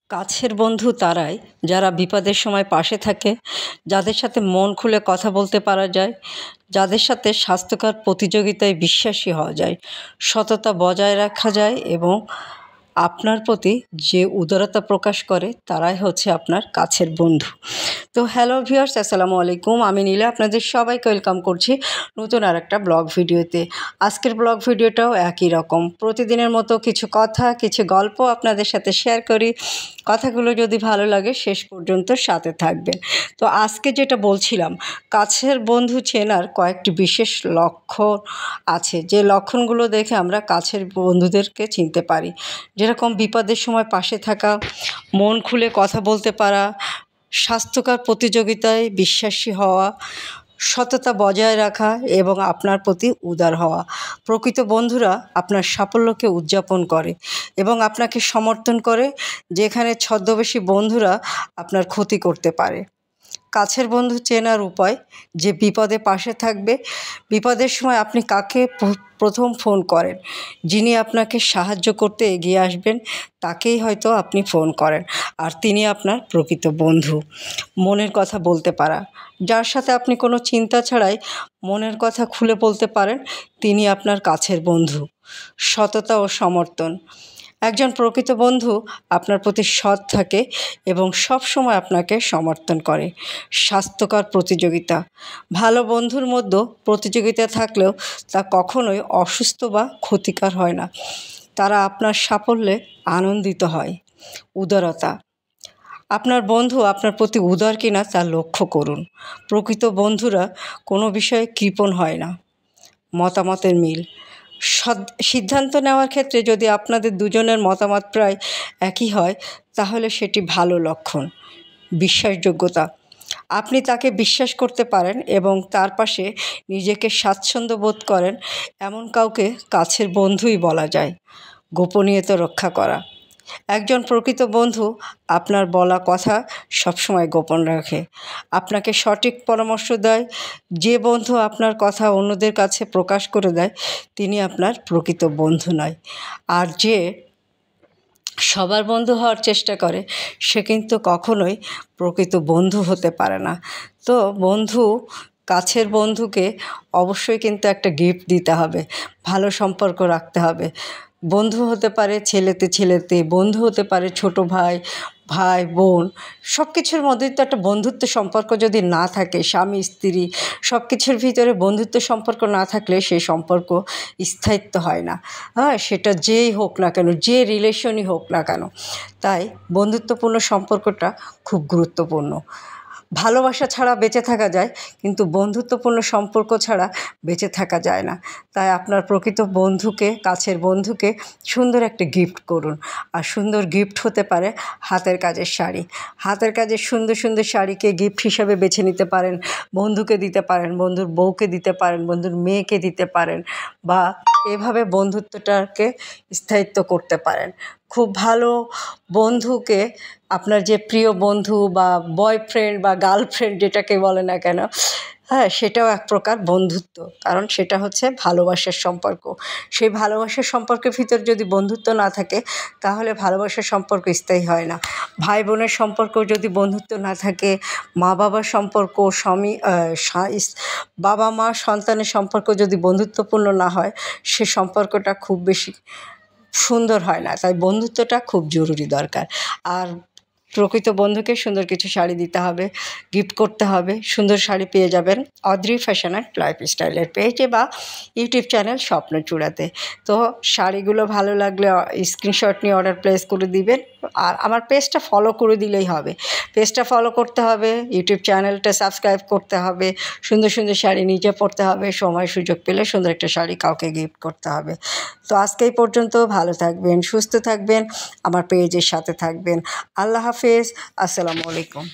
কাছের বন্ধু তারাই যারা বিপদের সময় পাশে থাকে, যাদের সাথে মন খুলে কথা বলতে পারা যায়, যাদের সাথে স্বাস্থ্যকর প্রতিযোগিতায় বিশ্বাসী হওয়া যায়, সততা বজায় রাখা যায় এবং আপনার প্রতি যে উদারতা প্রকাশ করে তারাই হচ্ছে আপনার কাছের বন্ধু। তো হ্যালো ভিউয়ার্স, আসসালামু আলাইকুম। আমি নীলা আপনাদের সবাইকে ওয়েলকাম করছি নতুন আর একটা ব্লগ ভিডিওতে। আজকের ব্লগ ভিডিওটাও একই রকম, প্রতিদিনের মতো কিছু কথা, কিছু গল্প আপনাদের সাথে শেয়ার করি। কথাগুলো যদি ভালো লাগে শেষ পর্যন্ত সাথে থাকবেন। তো আজকে যেটা বলছিলাম, কাছের বন্ধু চেনার কয়েকটি বিশেষ লক্ষণ আছে, যে লক্ষণগুলো দেখে আমরা কাছের বন্ধুদেরকে চিনতে পারি। যেরকম বিপদের সময় পাশে থাকা, মন খুলে কথা বলতে পারা, স্বাস্থ্যকর প্রতিযোগিতায় বিশ্বাসী হওয়া, সততা বজায় রাখা এবং আপনার প্রতি উদার হওয়া। প্রকৃত বন্ধুরা আপনার সাফল্যকে উদযাপন করে এবং আপনাকে সমর্থন করে, যেখানে ছদ্মবেশী বন্ধুরা আপনার ক্ষতি করতে পারে। কাছের বন্ধু চেনার উপায়, যে বিপদে পাশে থাকবে। বিপদের সময় আপনি কাকে প্রথম ফোন করেন? যিনি আপনাকে সাহায্য করতে এগিয়ে আসবেন তাকেই হয়তো আপনি ফোন করেন, আর তিনি আপনার প্রকৃত বন্ধু। মনের কথা বলতে পারা, যার সাথে আপনি কোনো চিন্তা ছাড়াই মনের কথা খুলে বলতে পারেন, তিনি আপনার কাছের বন্ধু। সততা ও সমর্থন, একজন প্রকৃত বন্ধু আপনার প্রতি সৎ থাকে এবং সব সময় আপনাকে সমর্থন করে। স্বাস্থ্যকর প্রতিযোগিতা, ভালো বন্ধুর মধ্যে প্রতিযোগিতা থাকলেও তা কখনোই অসুস্থ বা ক্ষতিকর হয় না, তারা আপনার সাফল্যে আনন্দিত হয়। উদারতা, আপনার বন্ধু আপনার প্রতি উদার কিনা তা লক্ষ্য করুন। প্রকৃত বন্ধুরা কোনো বিষয়ে কৃপণ হয় না। মতামতের মিল, সিদ্ধান্ত নেওয়ার ক্ষেত্রে যদি আপনাদের দুজনের মতামত প্রায় একই হয় তাহলে সেটি ভালো লক্ষণ। বিশ্বাসযোগ্যতা, আপনি তাকে বিশ্বাস করতে পারেন এবং তার পাশে নিজেকে স্বাচ্ছন্দ্য বোধ করেন, এমন কাউকে কাছের বন্ধুই বলা যায়। গোপনীয়তা রক্ষা করা, একজন প্রকৃত বন্ধু আপনার বলা কথা সবসময় গোপন রাখে, আপনাকে সঠিক পরামর্শ দেয়। যে বন্ধু আপনার কথা অন্যদের কাছে প্রকাশ করে দেয় তিনি আপনার প্রকৃত বন্ধু নয়। আর যে সবার বন্ধু হওয়ার চেষ্টা করে সে কিন্তু কখনোই প্রকৃত বন্ধু হতে পারে না। তো কাছের বন্ধুকে অবশ্যই কিন্তু একটা গিফট দিতে হবে, ভালো সম্পর্ক রাখতে হবে। বন্ধু হতে পারে ছেলেতে ছেলেতে, বন্ধু হতে পারে ছোট ভাই, ভাই বোন, সব কিছুর মধ্যেই তো একটা বন্ধুত্ব সম্পর্ক যদি না থাকে, স্বামী স্ত্রী সব কিছুর ভিতরে বন্ধুত্ব সম্পর্ক না থাকলে সেই সম্পর্ক স্থায়িত্ব হয় না। সেটা যেই হোক না কেন, যে রিলেশনই হোক না কেন। তাই বন্ধুত্বপূর্ণ সম্পর্কটা খুব গুরুত্বপূর্ণ। ভালোবাসা ছাড়া বেঁচে থাকা যায়, কিন্তু বন্ধুত্বপূর্ণ সম্পর্ক ছাড়া বেঁচে থাকা যায় না। তাই আপনার প্রকৃত বন্ধুকে, কাছের বন্ধুকে সুন্দর একটা গিফট করুন। আর সুন্দর গিফট হতে পারে হাতের কাজের শাড়ি। হাতের কাজের সুন্দর সুন্দর শাড়িকে গিফট হিসাবে বেছে নিতে পারেন, বন্ধুকে দিতে পারেন, বন্ধুর বউকে দিতে পারেন, বন্ধুর মেয়েকে দিতে পারেন, বা এভাবে বন্ধুত্বটাকে স্থায়িত্ব করতে পারেন। খুব ভালো বন্ধুকে, আপনার যে প্রিয় বন্ধু বা বয়ফ্রেন্ড বা গার্লফ্রেন্ড যেটাকে বলে না কেন, সেটাও এক প্রকার বন্ধুত্ব, কারণ সেটা হচ্ছে ভালোবাসার সম্পর্ক। সেই ভালোবাসার সম্পর্কের ভিতর যদি বন্ধুত্ব না থাকে তাহলে ভালোবাসার সম্পর্ক স্থায়ী হয় না। ভাই বোনের সম্পর্ক যদি বন্ধুত্ব না থাকে, মা বাবার সম্পর্ক, বাবা মা সন্তানের সম্পর্ক যদি বন্ধুত্বপূর্ণ না হয়, সে সম্পর্কটা খুব বেশি সুন্দর হয় না। তাই বন্ধুত্বটা খুব জরুরি দরকার। আর প্রকৃত বন্ধুকে সুন্দর কিছু শাড়ি দিতে হবে, গিফট করতে হবে। সুন্দর শাড়ি পেয়ে যাবেন অদ্রি ফ্যাশন অ্যান্ড লাইফস্টাইলের পেজে বা ইউটিউব চ্যানেল স্বপ্নচূড়াতে। তো শাড়িগুলো ভালো লাগলে স্ক্রিনশট নিয়ে অর্ডার প্লেস করে দিবেন, আর আমার পেজটা ফলো করে দিলেই হবে। পেজটা ফলো করতে হবে, ইউটিউব চ্যানেলটা সাবস্ক্রাইব করতে হবে, সুন্দর সুন্দর শাড়ি নিজে পরতে হবে, সময় সুযোগ পেলে সুন্দর একটা শাড়ি কাউকে গিফট করতে হবে। তো আজকে এই পর্যন্ত, ভালো থাকবেন, সুস্থ থাকবেন, আমার পেজের সাথে থাকবেন। আল্লাহ হাফেজ, আসসালামু আলাইকুম।